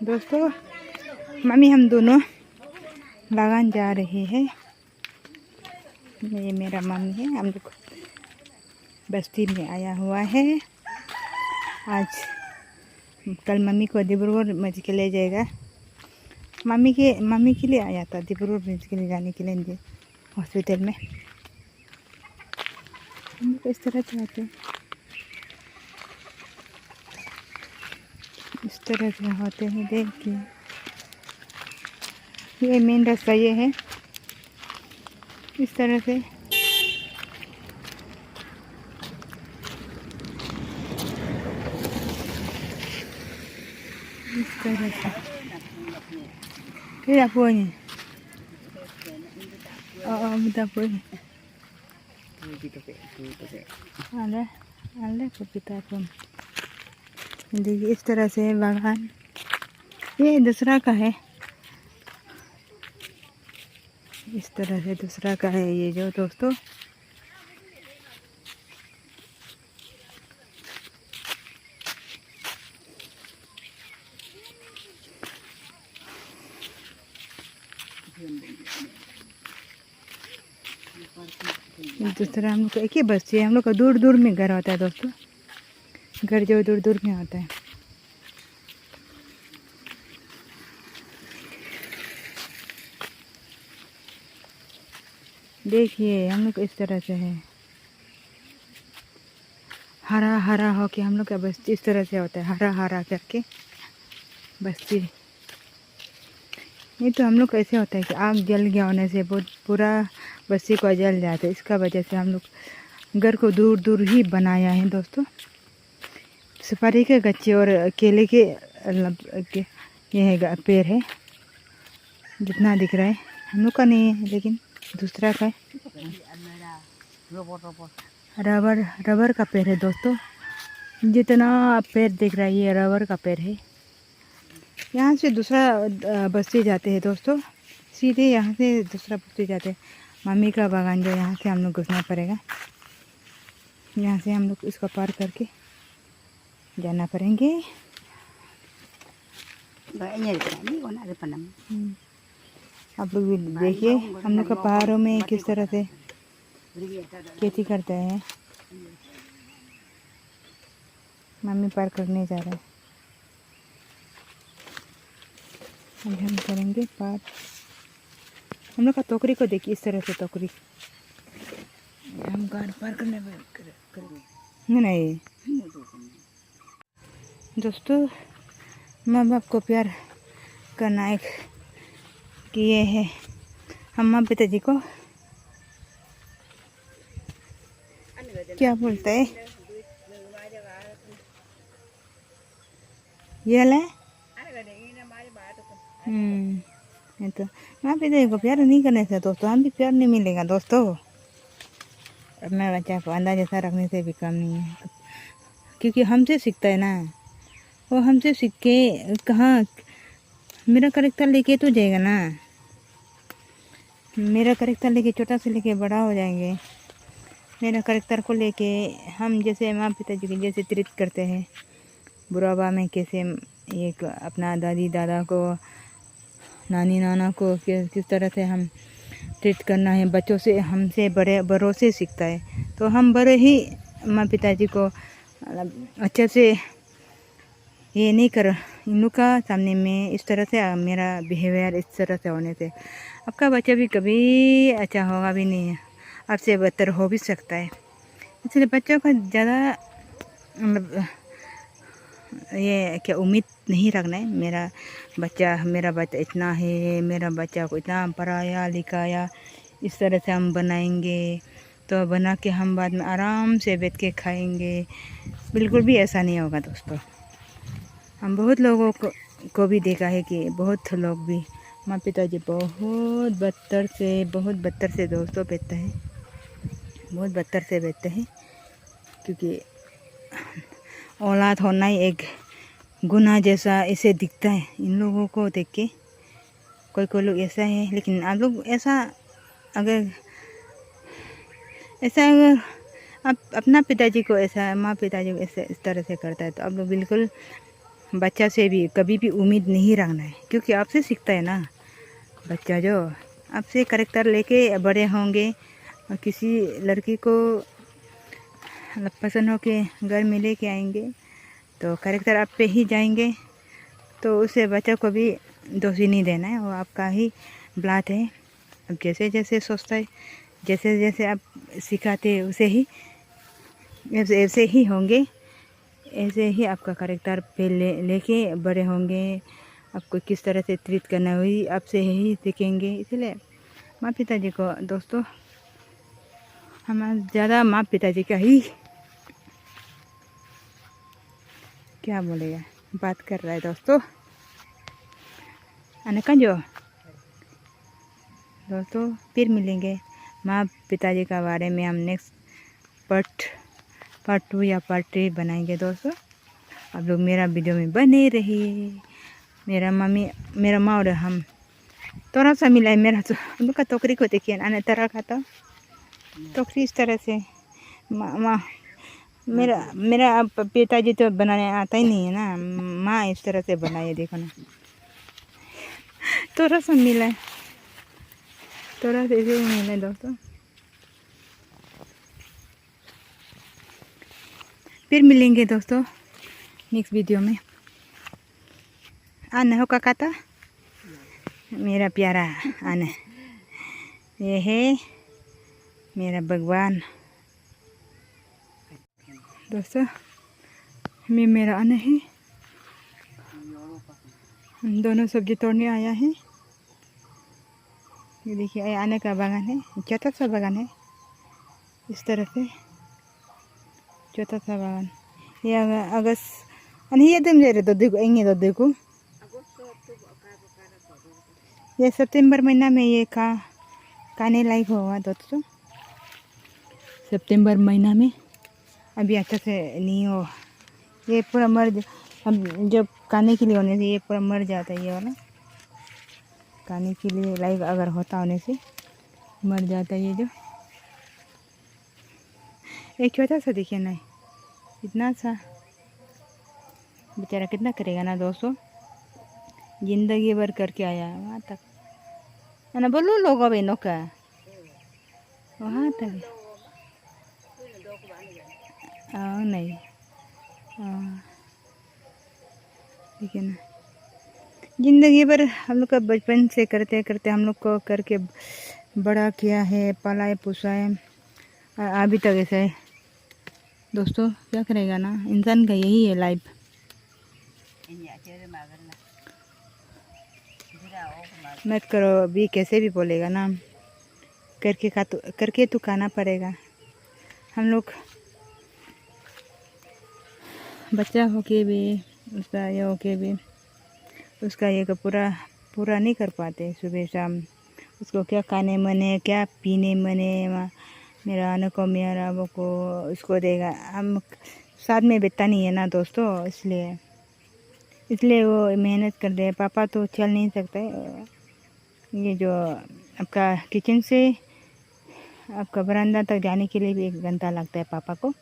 दोस्तों मम्मी हम दोनों बागान जा रहे हैं। ये मेरा मम्मी है। हम लोग बस्ती में आया हुआ है। आज कल मम्मी को डिब्रूगढ़ मेडिकल ले जाएगा। मम्मी के लिए आया था डिब्रूगढ़ मेडिकल ले जाने के लिए हॉस्पिटल में। हम लोग इस तरह चाहते हैं, इस तरह से होते हैं। देखिए ये मेन रास्ता ये है, इस तरह से इस तरह से tidak punya minta punya ada पपीता पन। देखिए इस तरह से बागान ये दूसरा का है, इस तरह से दूसरा का है ये जो दोस्तों। दूसरा हम लोग को एक ही बस्ती है। हम लोग का दूर दूर में घर होता है दोस्तों, घर जो दूर दूर में होता है। देखिए हम लोग इस तरह से है, हरा हरा हो के हम लोग का बस्ती इस तरह से होता है, हरा हरा करके बस्ती। नहीं तो हम लोग कैसे होता है कि आग जल गया होने से बहुत पूरा बस्ती को जल जाता है। इसका वजह से हम लोग घर को दूर दूर ही बनाया है दोस्तों। सुपारी के गच्चे और केले के ये है पेड़ है, जितना दिख रहा है। हम लोग का नहीं है लेकिन दूसरा का है। रबर का पेड़ है दोस्तों। जितना पेड़ दिख रहा है ये रबर का पेड़ है। यहाँ से दूसरा बस्ती जाते हैं दोस्तों, सीधे यहाँ से दूसरा बस्ती जाते हैं। मम्मी का बागान जो यहाँ से हम लोग घुसना पड़ेगा। यहाँ से हम लोग इसको पार करके जाना पड़ेंगे। आप लोग भी देखिए हम लोग का पहाड़ों में किस तरह से खेती करते हैं। मम्मी पार करने जा रहे हैं, अभी हम करेंगे पार। हम लोग का टोकरी को देखिए इस तरह से टोकरी हम गाड़ पार करने नहीं दोस्तों। माँ बाप को प्यार करना एक किए है हम माँ पिताजी को क्या बोलते है ये ले। ये तो माँ पिताजी को प्यार नहीं करने से दोस्तों हम भी प्यार नहीं मिलेगा दोस्तों। अपना बच्चा को अंदाजा जैसा रखने से भी कम नहीं है, क्योंकि हमसे सीखता है ना। वो हमसे सीख के कहाँ मेरा करेक्टर लेके तो जाएगा ना। मेरा करेक्टर लेके छोटा से लेके बड़ा हो जाएंगे। मेरा करेक्टर को लेके हम जैसे माँ पिताजी के जैसे ट्रीट करते हैं, बुढ़ापा में कैसे एक अपना दादी दादा को नानी नाना को किस तरह से हम ट्रीट करना है। बच्चों से हमसे बड़ों से सीखता है। तो हम बड़े ही माँ पिताजी को अच्छे से ये नहीं कर, इन लोग का सामने में इस तरह से मेरा बिहेवियर इस तरह से होने से आपका बच्चा भी कभी अच्छा होगा भी नहीं है, आपसे बेहतर हो भी सकता है। इसलिए बच्चों का ज़्यादा मतलब ये क्या उम्मीद नहीं रखना है। मेरा बच्चा इतना है, मेरा बच्चा को इतना पढ़ाया लिखाया, इस तरह से हम बनाएंगे तो बना के हम बाद में आराम से बैठ के खाएंगे। बिल्कुल भी ऐसा नहीं होगा दोस्तों। हम बहुत लोगों को भी देखा है कि बहुत लोग भी माँ पिताजी बहुत बदतर से दोस्तों बैठते हैं, बहुत बदतर से बैठते हैं। क्योंकि औलाद होना ही एक गुनाह जैसा इसे दिखता है इन लोगों को देख के। कोई लोग ऐसा है, लेकिन आप लोग ऐसा अगर आप अपना पिताजी को ऐसा माँ पिताजी को ऐसे इस तरह से करता है तो आप लोग बिल्कुल बच्चा से भी कभी भी उम्मीद नहीं रखना है, क्योंकि आपसे सीखता है ना बच्चा। जो आपसे करैक्टर लेके बड़े होंगे और किसी लड़की को पसंद हो के घर में लेके आएंगे तो करैक्टर आप पे ही जाएंगे, तो उसे बच्चा को भी दोषी नहीं देना है, वो आपका ही ब्लाट है। अब जैसे जैसे सोचता है, जैसे जैसे आप सिखाते हैं उसे ही ऐसे ही होंगे, ऐसे ही आपका करैक्टर पे लेके बड़े होंगे। आपको किस तरह से ट्रीट करना हुई आपसे ही सीखेंगे। इसलिए माँ पिताजी को दोस्तों, हम ज़्यादा माँ पिताजी का ही क्या बोलेगा बात कर रहा है दोस्तों। अनका जो दोस्तों फिर मिलेंगे माँ पिताजी का बारे में हम नेक्स्ट पार्ट 2 या पार्ट 3 बनाएंगे दोस्तों। आप लोग मेरा वीडियो में बने रहिए। मेरा माँ और हम थोड़ा सा मिला है। मेरा तो हम लोग का टोकरी को देखिए ना, तरह खाता टोकरी इस तरह से। माँ मेरा पिताजी तो बनाने आता ही नहीं है ना, माँ इस तरह से बनाए, देखो ना थोड़ा सा मिला है, थोड़ा सा ऐसे ही मिला है दोस्तों। फिर मिलेंगे दोस्तों नेक्स्ट वीडियो में। आना हो काका मेरा प्यारा आना, ये है मेरा भगवान दोस्तों। मेरा आना है, हम दोनों सब्जी तोड़ने आया है। ये देखिए आने का बागान है, छोटा सा बागान है इस तरह से, छोटा सा बागान। ये अगस्त नहीं ये तुम दे देखो ये सितंबर महीना में ये खाने लायक होगा दोस्तों। सितंबर महीना में अभी अच्छा से नहीं हो, ये पूरा मर, हम जब खाने के लिए होने से ये पूरा मर जाता है। ये वाला खाने के लिए लाइक अगर होता होने से मर जाता है। ये जो एक छोटा सा देखिए ना, इतना सा बेचारा कितना करेगा ना दोस्तों, जिंदगी भर करके आया है वहाँ तक है ना। बोलो लोग अब इनो का वहाँ तक नहीं देखिए ना, जिंदगी भर हम लोग का बचपन से करते करते हम लोग को करके बड़ा किया है, पाला पोसा है, अभी तक ऐसा है दोस्तों। क्या करेगा ना, इंसान का यही है लाइफ। मत करो अभी, कैसे भी बोलेगा ना, करके तो खाना पड़ेगा। हम लोग बच्चा होके भी उसका ये होके भी उसका ये पूरा नहीं कर पाते। सुबह शाम उसको क्या खाने मने, क्या पीने मने, मेरा आने को मेरा वो को उसको देगा। हम साथ में बैठता नहीं है ना दोस्तों, इसलिए वो मेहनत कर रहे हैं। पापा तो चल नहीं सकते। ये जो आपका किचन से आपका बरामदा तक जाने के लिए भी 1 घंटा लगता है पापा को।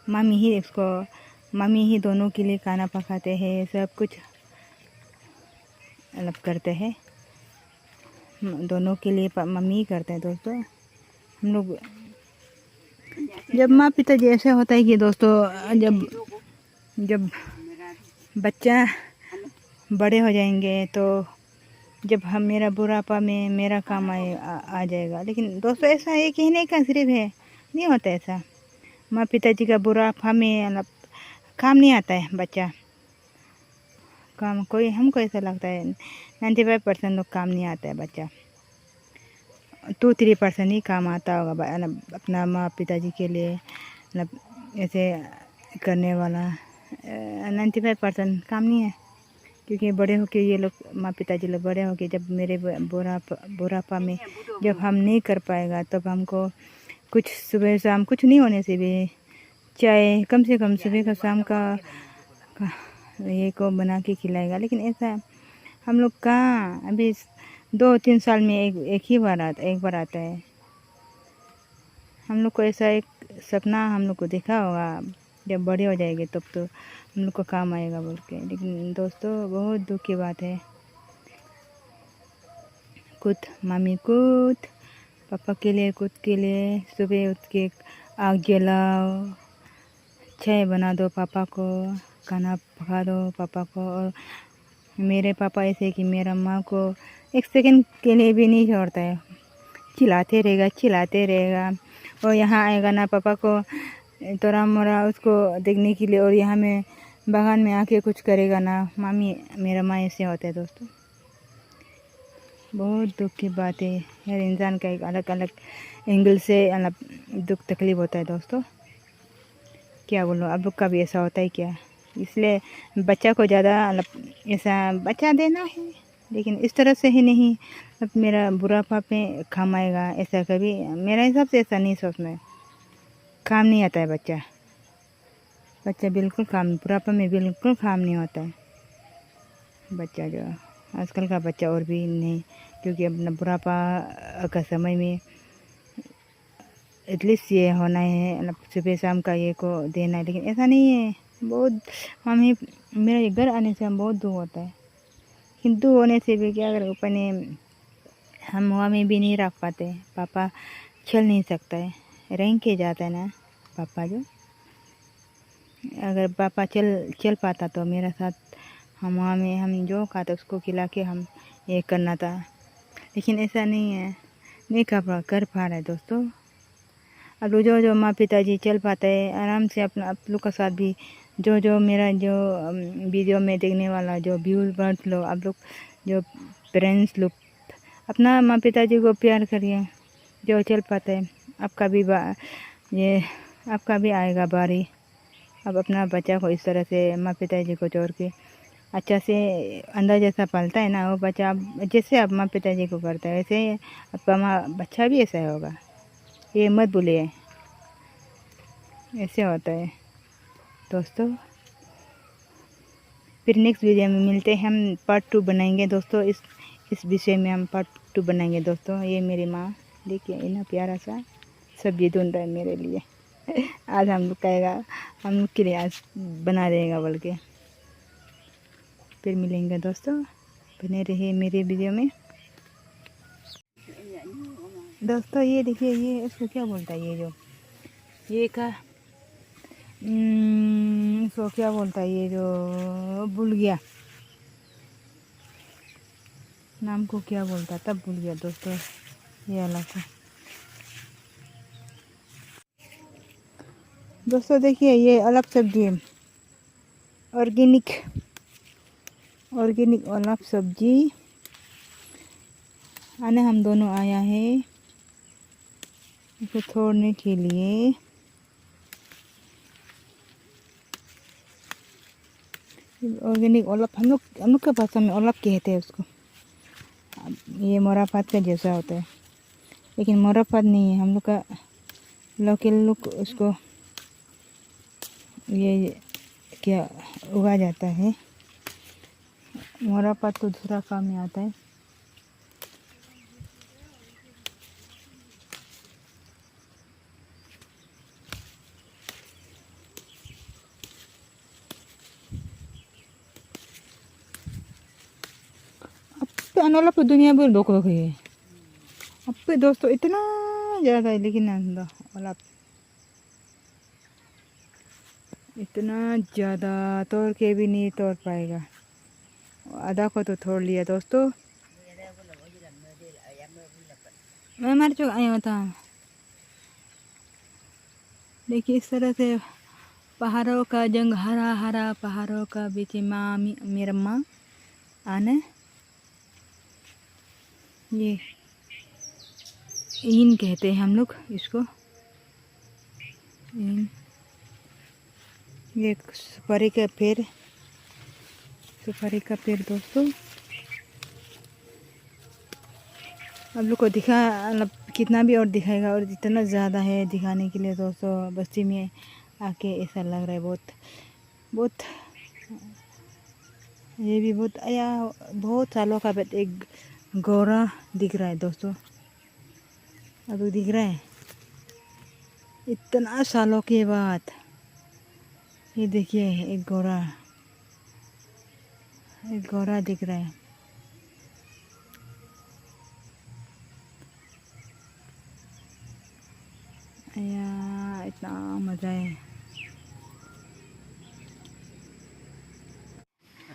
मम्मी ही दोनों के लिए खाना पकाते हैं, सब कुछ अलग करते हैं, दोनों के लिए मम्मी ही करते हैं दोस्तों। हम लोग जब माँ पिता जैसे होता है कि दोस्तों, जब बच्चा बड़े हो जाएंगे तो जब हम मेरा बुढ़ापा में मेरा काम आ जाएगा। लेकिन दोस्तों ऐसा है कहने का सिर्फ है, नहीं होता ऐसा। माँ पिताजी का बुढ़ापा में काम नहीं आता है बच्चा काम। हमको ऐसा लगता है 95% लोग काम नहीं आता है बच्चा, 2-3% ही काम आता होगा अपना माँ पिताजी के लिए। मतलब ऐसे करने वाला 95% काम नहीं है। क्योंकि बड़े होके ये लोग माँ पिताजी लोग बड़े होके जब मेरे बुढ़ापा में जब हम नहीं कर पाएगा, तब हमको कुछ सुबह शाम कुछ नहीं होने से भी चाय कम से कम सुबह का शाम का ये को बना के खिलाएगा। लेकिन ऐसा हम लोग कहाँ, अभी 2-3 साल में एक बार आता है। हम लोग को ऐसा एक सपना हम लोग को देखा होगा जब बड़े हो जाएंगे तब तो हम लोग को काम आएगा बोल के। लेकिन दोस्तों बहुत दुख की बात है। कुछ मामी कुछ पापा के लिए खुद के लिए सुबह उठ के आग जलाओ, चाय बना दो पापा को, खाना पका दो पापा को। और मेरे पापा ऐसे कि मेरा माँ को एक सेकंड के लिए भी नहीं छोड़ता है, चिल्लाते रहेगा। और यहाँ आएगा ना पापा को तोरा मोरा उसको देखने के लिए, और यहाँ में बागान में आके कुछ करेगा ना मामी, मेरा माँ ऐसे होता है दोस्तों। बहुत दुख की बात है। हर इंसान का एक अलग अलग एंगल से अलग दुख तकलीफ होता है दोस्तों। क्या बोलूँ, आप लोग का भी ऐसा होता है क्या? इसलिए बच्चा को ज़्यादा ऐसा बच्चा देना है, लेकिन इस तरह से ही नहीं अब मेरा बुढ़ापा पे काम आएगा, ऐसा कभी मेरे हिसाब से ऐसा नहीं सोचना है। काम नहीं आता है बच्चा बिल्कुल काम, बुढ़ापा में बिल्कुल काम नहीं होता है बच्चा। जो आजकल का बच्चा और भी नहीं, क्योंकि अपना बुढ़ापा का समय में एटलीस्ट ये होना है, मतलब सुबह शाम का ये को देना है। लेकिन ऐसा नहीं है। बहुत मम्मी मेरे घर आने से हम बहुत दुख होता है। हिंदू होने से भी क्या अगर अपने हम वहाँ में भी नहीं रख पाते। पापा चल नहीं सकता है, रेंग के जाता है ना पापा। जो अगर पापा चल पाता तो मेरे साथ हम वहाँ में हम जो खाते उसको खिला के हम ये करना था। लेकिन ऐसा नहीं है, नहीं कर पा रहा है दोस्तों। अब जो माँ पिताजी चल पाते हैं आराम से अपना आप लोग का साथ भी, जो मेरा जो वीडियो में देखने वाला जो व्यूज बर्थ लोग, आप लोग जो पेरेंट्स लोग अपना माँ पिताजी को प्यार करिए। जो चल पाते हैं आपका भी आएगा बारी। अब अपना बच्चा को इस तरह से माँ पिताजी को छोड़ के अच्छा से अंदर जैसा पलता है ना, वो बच्चा जैसे आप माँ पिताजी को करता है वैसे आपका बच्चा भी ऐसा होगा। ये मत भूलिए, ऐसे होता है दोस्तों। फिर नेक्स्ट वीडियो में मिलते हैं, हम पार्ट 2 बनाएंगे दोस्तों। इस विषय में हम पार्ट 2 बनाएंगे दोस्तों। ये मेरी माँ देखिए इतना प्यारा सा सब्जी ढूंढ रहा है मेरे लिए। आज हम लोग कहेगा हम लोग के लिए आज बना देगा बोल के। फिर मिलेंगे दोस्तों, बने रहिए मेरे वीडियो में दोस्तों। ये देखिए, ये इसको क्या बोलता है, ये इसको क्या बोलता है, ये जो भूल गया नाम को, क्या बोलता तब भूल गया दोस्तों। ये अलग है दोस्तों। देखिए ये अलग सब्जी है, ऑर्गेनिक अलग सब्जी आने हम दोनों आया है इसे तोड़ने के लिए। ऑर्गेनिक ओलप हम लोग के भाषा में ओलप कहते हैं उसको। ये मोरापात का जैसा होता है, लेकिन मोरापात नहीं है हम लोग का। लोकल लोग उसको ये क्या उगा जाता है। मोरापात तो दूसरा काम में आता है। अनोला पर दुनिया भर लोग है अब पे दोस्तों, इतना ज़्यादा है। लेकिन ओला इतना ज़्यादा तोड़ के भी नहीं तोड़ पाएगा। आधा को तो तोड़ लिया दोस्तों। मैं मर चुका आया था। देखिए इस तरह से पहाड़ों का जंग, हरा हरा पहाड़ों का बीच माँ मेरा माँ आने ये ईन कहते हैं हम लोग इसको। ईन ये सुपारी का दोस्तों। आप लोग को दिखा मतलब कितना भी और दिखाएगा, और इतना ज़्यादा है दिखाने के लिए दोस्तों। बस्ती में आके ऐसा लग रहा है बहुत ये भी बहुत सालों का बाद एक गोरा दिख रहा है दोस्तों। अब दिख रहा है इतना सालों के बाद ये देखिए एक घोड़ा दिख रहा है। यार इतना मज़ा है।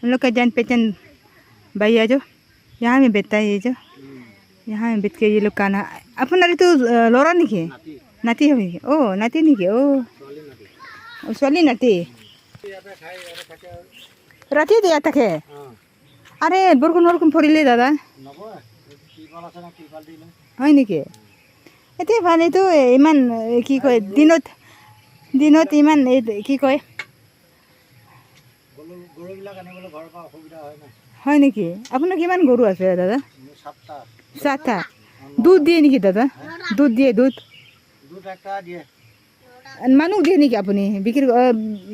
हम लोग का जान पहचान भैया जो यहाँ में बेचता है, ये जो यहाँ में बेच के ये लोग खाना अपन तो लोरा नहीं के नाती हो ओ नाती नहीं के ओ सोली नाती राती दिया तक है। अरे बरकुन फरिले दादा है नेকি এতিয়া পানীটো ইমান কি কয় দিনত ইমান কি কয় হয় নেকি? আপোনাৰ কিমান গৰু আছে দাদা? 7টা। দুধ দিয়ে নেকি দাদা? দুধ দিয়ে দুধ একটা দিয়ে মানুহ দিয়ে নেকি? আপুনি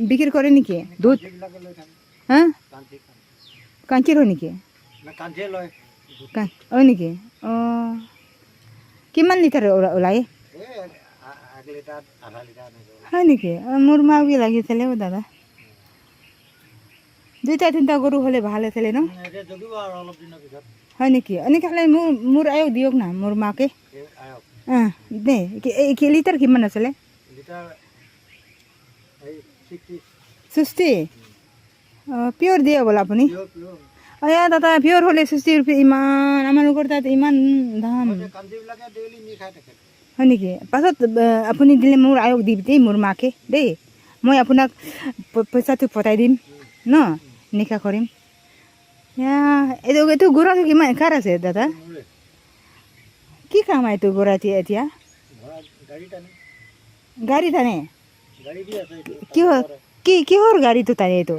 বিক্ৰী কৰে নেকি দুধ? হা কাঞ্চিৰ হয় নেকি? হয় নেকি? অঁ কিমান লিটাৰ ওলায়? হয় নেকি? মোৰ মাকে লাগিছিলে দাদা। 2টা 3টা গৰু হ'লে ভাল আছিলে ন? হয় নেকি? এনেকৈ হ'লে মোৰ আয়ক দিয়ক না মোৰ মাকে। দে লিটাৰ কিমান আছিলে? 60। পিয়ৰ দিয়ে বোলে আপুনি? অ' দাদা পিয়ৰ হ'লে 60 रुपये ইমান আমালোকৰ তাত ইমান দাম হয় নেকি? পাছত আপুনি দিলে মোৰ আয়ক দি দেই মোৰ মাকে দেই। মই আপোনাক পইচাটো পঠাই দিম ন? নিশা কৰিম। এইটো গৰুটো কিমান কাৰ আছে দাদা? কি কাম এইটো গৰুটো এতিয়া? গাড়ী টানে? কিহৰ গাড়ীটো টানে এইটো?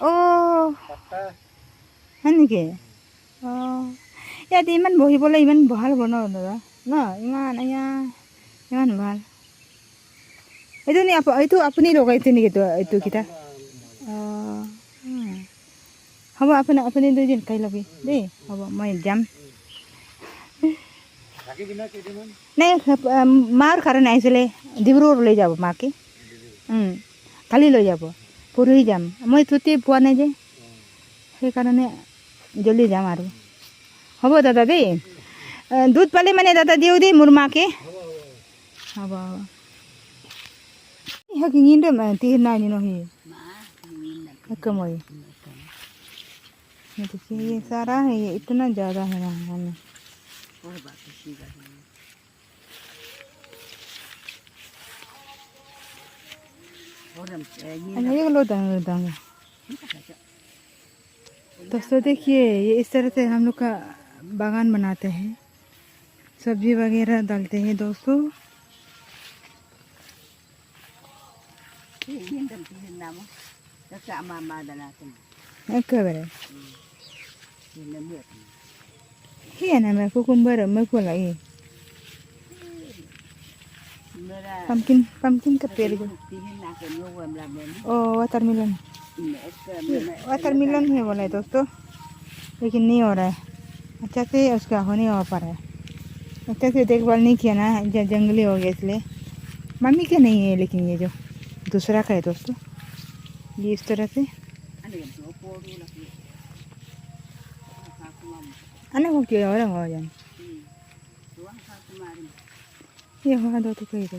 অঁ হয় নেকি? অঁ ইয়াত ইমান বহিবলৈ ইমান ভাল হ'ব ন দাদা ন? ইমান ভাল। এইটো আপুনি লগাইছে নেকি এইটো কিটা? অঁ হ'ব আপুনি 2 দিন খাই ল'বি দেই। হ'ব মই যাম। নাই মাৰ কাৰণে আহিছিলে ডিব্ৰুগড় লৈ যাব মাকে। কালি লৈ যাব পৰহি যাম। মই ছুটি পোৱা নাই যে সেইকাৰণে জল্দি যাম আৰু। হ'ব দাদা দেই। দুধ পালে মানে দাদা দিওঁ দেই মোৰ মাকে। হ'ব হ'ব কিন্তু তিহিৰ নাই নহি कमोई देखिए ये सारा है, ये इतना ज़्यादा है ना हमें ये लो दांगा। दोस्तों देखिए ये इस तरह से हम लोग का बागान बनाते हैं, सब्जी वगैरह डालते हैं दोस्तों। Iya nama cucumber mereka lagi. Pumpkin kepir itu. Oh watermelon. Watermelon है बोला है दोस्तों, लेकिन नहीं हो रहा है अच्छा से, उसका होने हो पा रहा है अच्छा से, देखभाल नहीं किया ना जंगली हो गया इसलिए। मम्मी का नहीं है लेकिन ये जो दूसरा का है दोस्तों, ये इस तरह से अने को क्या हो रहा है जान ये वहाँ दो तो कहीं दो